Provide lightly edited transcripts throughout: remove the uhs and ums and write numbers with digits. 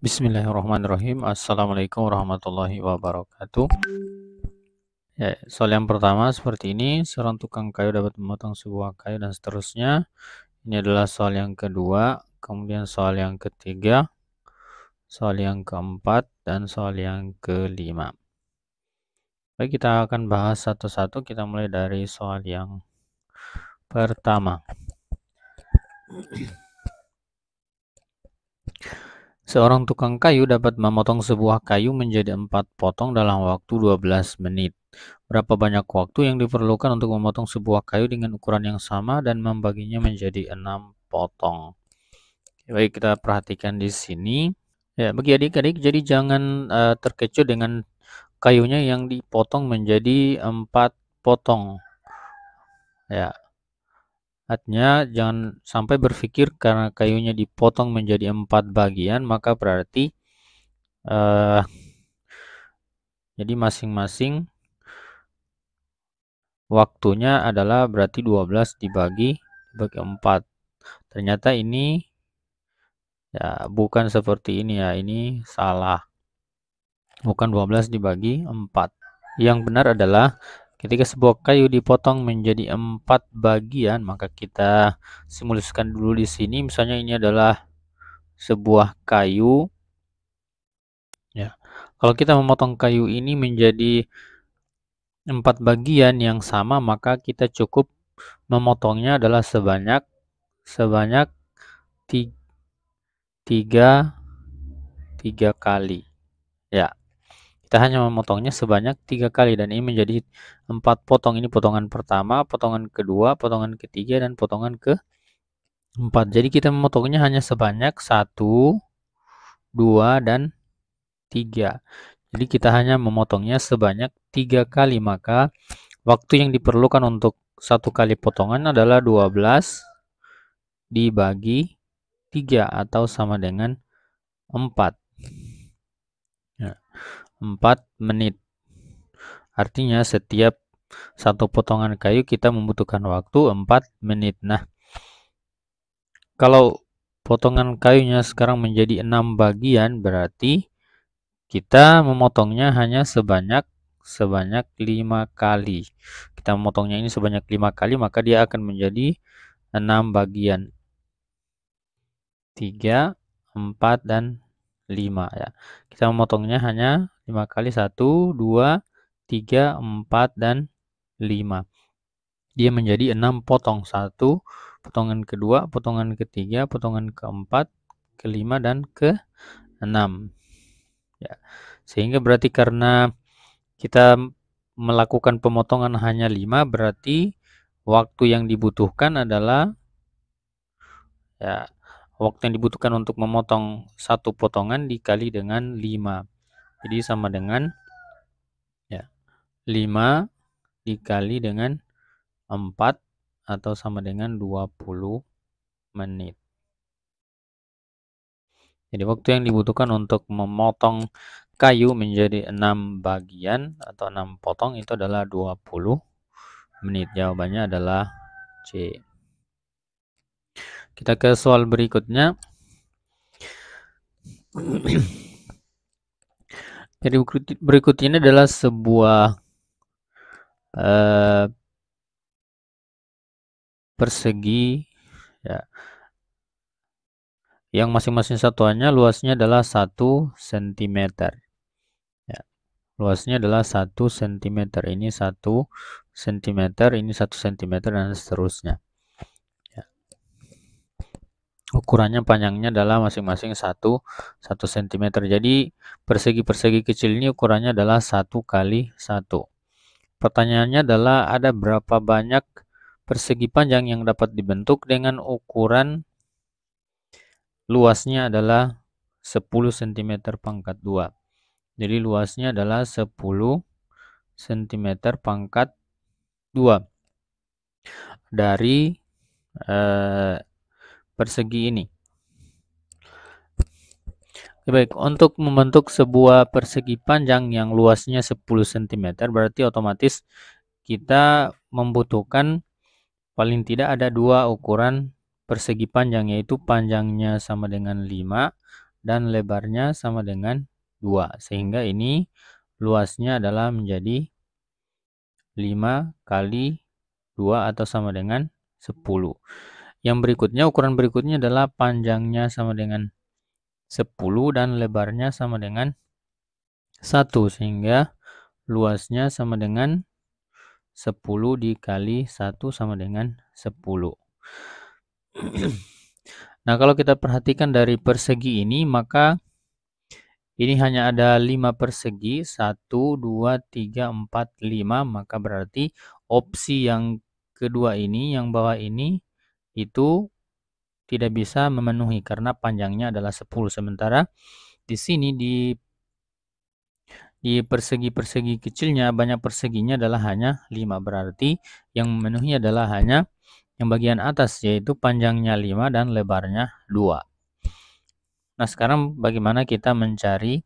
Bismillahirrahmanirrahim. Assalamualaikum warahmatullahi wabarakatuh. Ya, soal yang pertama seperti ini, seorang tukang kayu dapat memotong sebuah kayu dan seterusnya. Ini adalah soal yang kedua, kemudian soal yang ketiga, soal yang keempat, dan soal yang kelima. Baik, kita akan bahas satu-satu. Kita mulai dari soal yang pertama. Seorang tukang kayu dapat memotong sebuah kayu menjadi 4 potong dalam waktu 12 menit. Berapa banyak waktu yang diperlukan untuk memotong sebuah kayu dengan ukuran yang sama dan membaginya menjadi 6 potong? Baik, kita perhatikan di sini. Ya, bagi adik-adik, jadi jangan terkecoh dengan kayunya yang dipotong menjadi 4 potong. Ya, artinya jangan sampai berpikir karena kayunya dipotong menjadi 4 bagian, maka berarti jadi masing-masing waktunya adalah berarti 12 dibagi 4. Ternyata ini ya bukan seperti ini ya, ini salah. Bukan 12 dibagi 4. Yang benar adalah ketika sebuah kayu dipotong menjadi 4 bagian, maka kita simulasikan dulu di sini. Misalnya ini adalah sebuah kayu. Ya. Kalau kita memotong kayu ini menjadi 4 bagian yang sama, maka kita cukup memotongnya adalah sebanyak 3 kali. Ya. Kita hanya memotongnya sebanyak 3 kali dan ini menjadi 4 potong. Ini potongan pertama, potongan kedua, potongan ketiga, dan potongan keempat. Jadi kita memotongnya hanya sebanyak 1, 2, dan 3. Jadi kita hanya memotongnya sebanyak 3 kali, maka waktu yang diperlukan untuk 1 kali potongan adalah 12 dibagi 3 atau sama dengan 4. Ya, 4 menit. Artinya setiap satu potongan kayu kita membutuhkan waktu 4 menit. Nah, kalau potongan kayunya sekarang menjadi 6 bagian, berarti kita memotongnya hanya sebanyak 5 kali. Kita memotongnya ini sebanyak 5 kali, maka dia akan menjadi 6 bagian. 3, 4, dan 5 ya. Kita memotongnya hanya 5 kali, 1, 2, 3, 4, dan 5. Dia menjadi 6 potong. 1, potongan kedua, potongan ketiga, potongan keempat, kelima, dan ke-6. Ya. Sehingga berarti karena kita melakukan pemotongan hanya 5, berarti waktu yang dibutuhkan adalah ya, waktu yang dibutuhkan untuk memotong satu potongan dikali dengan 5. Jadi sama dengan ya 5 dikali dengan 4 atau sama dengan 20 menit. Jadi waktu yang dibutuhkan untuk memotong kayu menjadi 6 bagian atau 6 potong itu adalah 20 menit. Jawabannya adalah C. Kita ke soal berikutnya. Jadi berikut ini adalah sebuah persegi ya, yang masing-masing satuannya luasnya adalah 1 cm. Ya, luasnya adalah 1 cm. Ini 1 cm, ini 1 cm, dan seterusnya. Ya. Ukurannya panjangnya adalah masing-masing 1 cm. Jadi persegi-persegi kecil ini ukurannya adalah 1 kali 1. Pertanyaannya adalah ada berapa banyak persegi panjang yang dapat dibentuk dengan ukuran luasnya adalah 10 cm pangkat 2. Jadi luasnya adalah 10 cm pangkat 2 dari persegi ini. Baik, untuk membentuk sebuah persegi panjang yang luasnya 10 cm, berarti otomatis kita membutuhkan paling tidak ada 2 ukuran persegi panjang, yaitu panjangnya sama dengan 5 dan lebarnya sama dengan 2. Sehingga ini luasnya adalah menjadi 5 kali 2 atau sama dengan 10. Yang berikutnya, ukuran berikutnya adalah panjangnya sama dengan 10 dan lebarnya sama dengan 1. Sehingga luasnya sama dengan 10 dikali 1 sama dengan 10. Nah, kalau kita perhatikan dari persegi ini, maka ini hanya ada 5 persegi, 1, 2, 3, 4, 5, maka berarti opsi yang kedua ini, yang bawah ini, itu tidak bisa memenuhi karena panjangnya adalah 10. Sementara di sini di persegi-persegi kecilnya, banyak perseginya adalah hanya 5. Berarti yang memenuhi adalah hanya yang bagian atas, yaitu panjangnya 5 dan lebarnya 2. Nah, sekarang bagaimana kita mencari?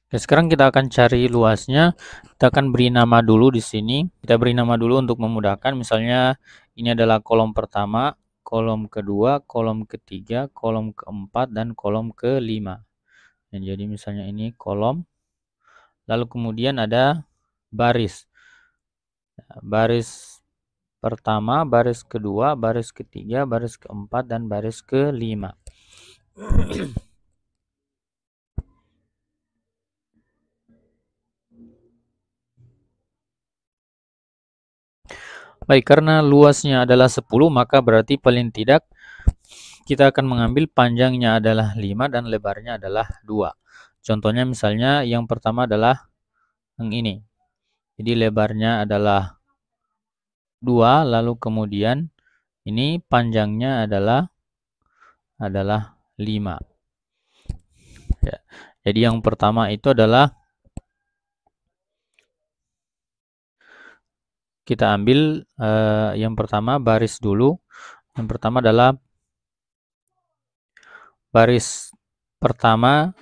Oke, sekarang kita akan cari luasnya. Kita akan beri nama dulu di sini. Kita beri nama dulu untuk memudahkan. Misalnya ini adalah kolom pertama, kolom kedua, kolom ketiga, kolom keempat, dan kolom kelima. Dan jadi misalnya ini kolom. Lalu kemudian ada baris. Baris pertama, baris kedua, baris ketiga, baris keempat, dan baris kelima. Baik, karena luasnya adalah 10, maka berarti paling tidak kita akan mengambil panjangnya adalah 5 dan lebarnya adalah 2. Contohnya misalnya yang pertama adalah yang ini. Jadi lebarnya adalah 2, lalu kemudian ini panjangnya adalah 5. Ya. Jadi yang pertama itu adalah kita ambil yang pertama baris dulu. Yang pertama adalah baris pertama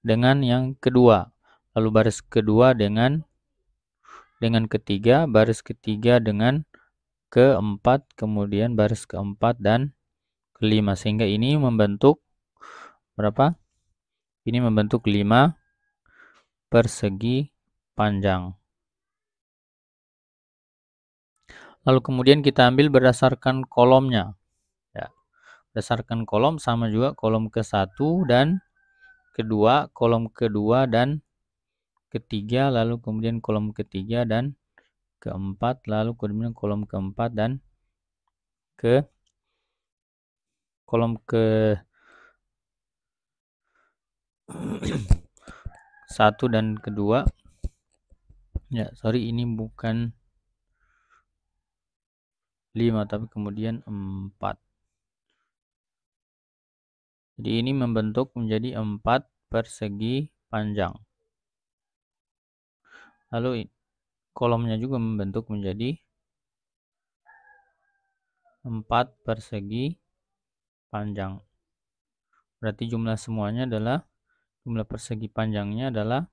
dengan yang kedua. Lalu baris kedua dengan ketiga, baris ketiga dengan keempat, kemudian baris keempat dan kelima. Sehingga ini membentuk berapa? Ini membentuk 5 persegi panjang. Lalu kemudian kita ambil berdasarkan kolomnya. Ya. Berdasarkan kolom sama juga kolom ke-1 dan kedua, kolom kedua dan ketiga, lalu kemudian kolom ketiga dan keempat, lalu kemudian kolom keempat dan kolom ke 1 dan kedua. Ya, sorry, ini bukan 5 tapi kemudian 4. Jadi ini membentuk menjadi 4 persegi panjang. Lalu kolomnya juga membentuk menjadi 4 persegi panjang. Berarti jumlah semuanya adalah, jumlah persegi panjangnya adalah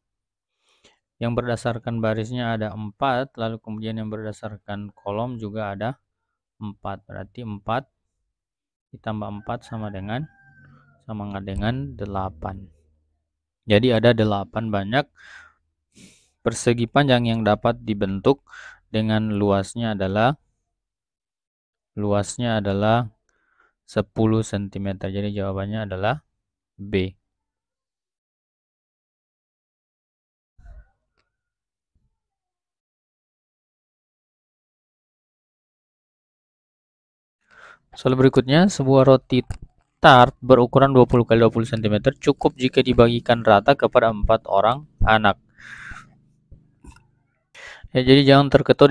yang berdasarkan barisnya ada 4, lalu kemudian yang berdasarkan kolom juga ada 4. Berarti 4 ditambah 4 sama dengan 8. Jadi ada 8 banyak persegi panjang yang dapat dibentuk dengan luasnya adalah 10 cm. Jadi jawabannya adalah B. Soal berikutnya, sebuah roti tart berukuran 20 x 20 cm cukup jika dibagikan rata kepada 4 orang anak. Ya, jadi jangan terkecoh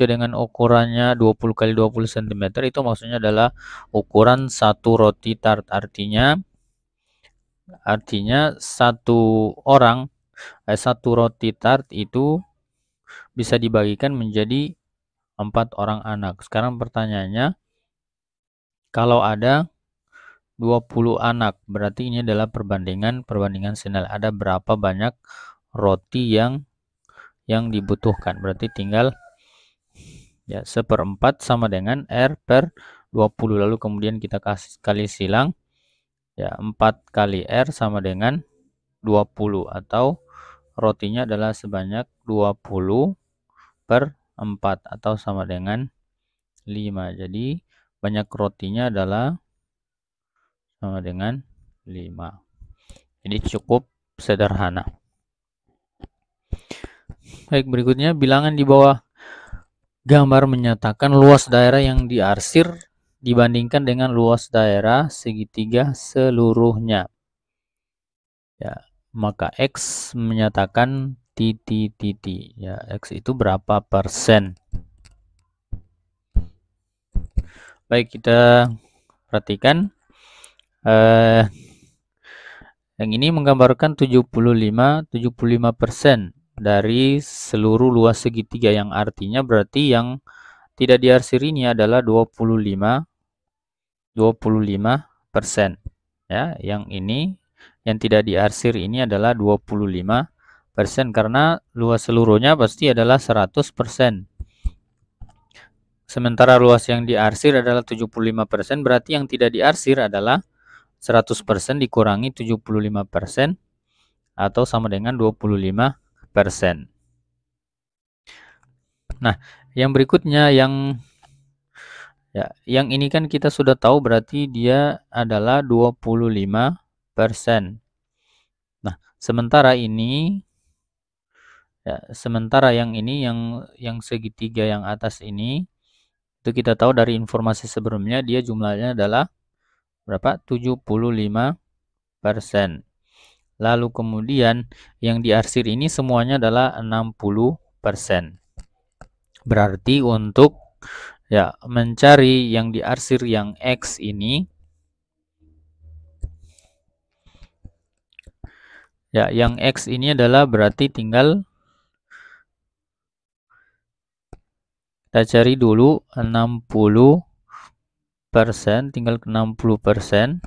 dengan ukurannya 20 x 20 cm. Itu maksudnya adalah ukuran satu roti tart. Artinya satu roti tart itu bisa dibagikan menjadi 4 orang anak. Sekarang pertanyaannya, kalau ada 20 anak, berarti ini adalah perbandingan senilai. Ada berapa banyak roti yang dibutuhkan? Berarti tinggal ya 1/4 sama dengan R/20. Lalu kemudian kita kali silang. Ya, 4 kali R sama dengan 20 atau rotinya adalah sebanyak 20 per 4 atau sama dengan 5. Jadi banyak rotinya adalah sama dengan 5. Jadi cukup sederhana. Baik, berikutnya bilangan di bawah gambar menyatakan luas daerah yang diarsir dibandingkan dengan luas daerah segitiga seluruhnya. Ya, maka X menyatakan titik-titik. Ya, X itu berapa persen? Baik, kita perhatikan. Yang ini menggambarkan 75% dari seluruh luas segitiga, yang artinya berarti yang tidak diarsir ini adalah 25%. Ya, yang ini yang tidak diarsir ini adalah 25% karena luas seluruhnya pasti adalah 100%. Sementara luas yang diarsir adalah 75%, berarti yang tidak diarsir adalah 100% dikurangi 75% atau sama dengan 25%. Nah, yang berikutnya yang ini kan kita sudah tahu berarti dia adalah 25%. Nah, sementara ini sementara yang ini yang segitiga yang atas ini itu kita tahu dari informasi sebelumnya dia jumlahnya adalah berapa? 75%. Lalu kemudian yang diarsir ini semuanya adalah 60%. Berarti untuk mencari yang diarsir yang X ini, yang X ini adalah berarti tinggal kita cari dulu 60%, tinggal 60%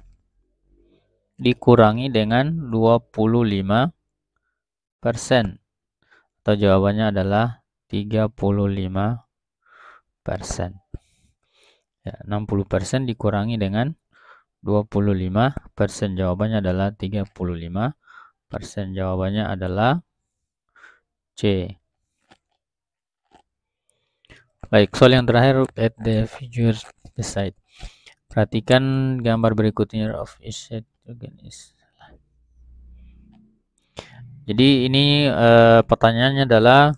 dikurangi dengan 25%. Atau jawabannya adalah 35%. 60% dikurangi dengan 25%, jawabannya adalah 35%. Jawabannya adalah C. Baik, soal yang terakhir, at the figure beside. Perhatikan gambar berikutnya of each set organism. Jadi ini pertanyaannya adalah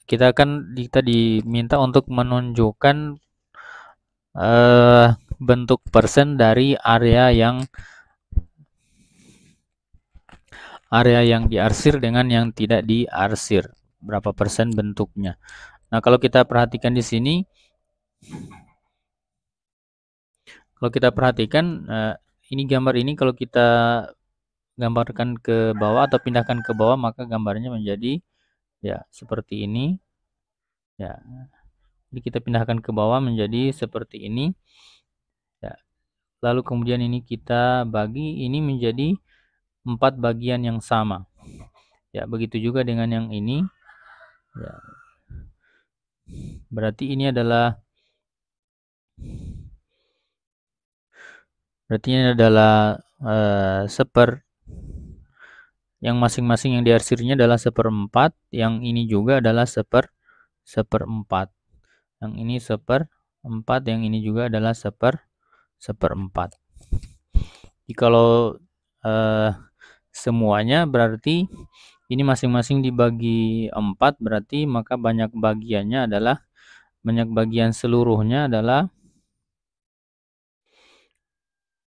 kita diminta untuk menunjukkan bentuk persen dari area yang diarsir dengan yang tidak diarsir. Berapa persen bentuknya? Nah, kalau kita perhatikan di sini, ini gambar ini kalau kita gambarkan ke bawah atau pindahkan ke bawah, maka gambarnya menjadi seperti ini. Jadi kita pindahkan ke bawah menjadi seperti ini. Lalu kemudian ini kita bagi ini menjadi 4 bagian yang sama. Begitu juga dengan yang ini. Berarti ini adalah yang masing-masing yang diarsirnya adalah 1/4, yang ini juga adalah 1/4. Yang ini 1/4, yang ini juga adalah 1/4. Jadi kalau semuanya berarti ini masing-masing dibagi 4, berarti maka banyak bagian seluruhnya adalah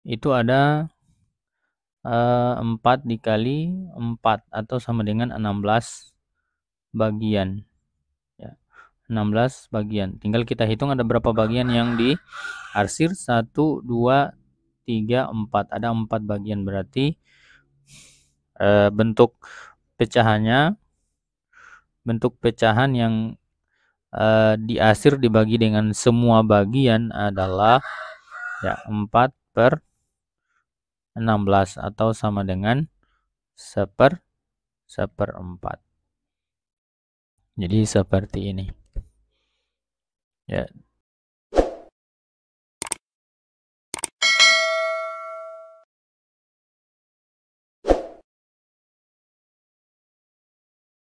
itu ada 4 dikali 4 atau sama dengan 16 bagian. 16 bagian. Tinggal kita hitung ada berapa bagian yang diarsir. 1, 2, 3, 4. Ada 4 bagian, berarti bentuk pecahan yang diarsir dibagi dengan semua bagian adalah 4/16 atau sama dengan 1/4. Jadi seperti ini.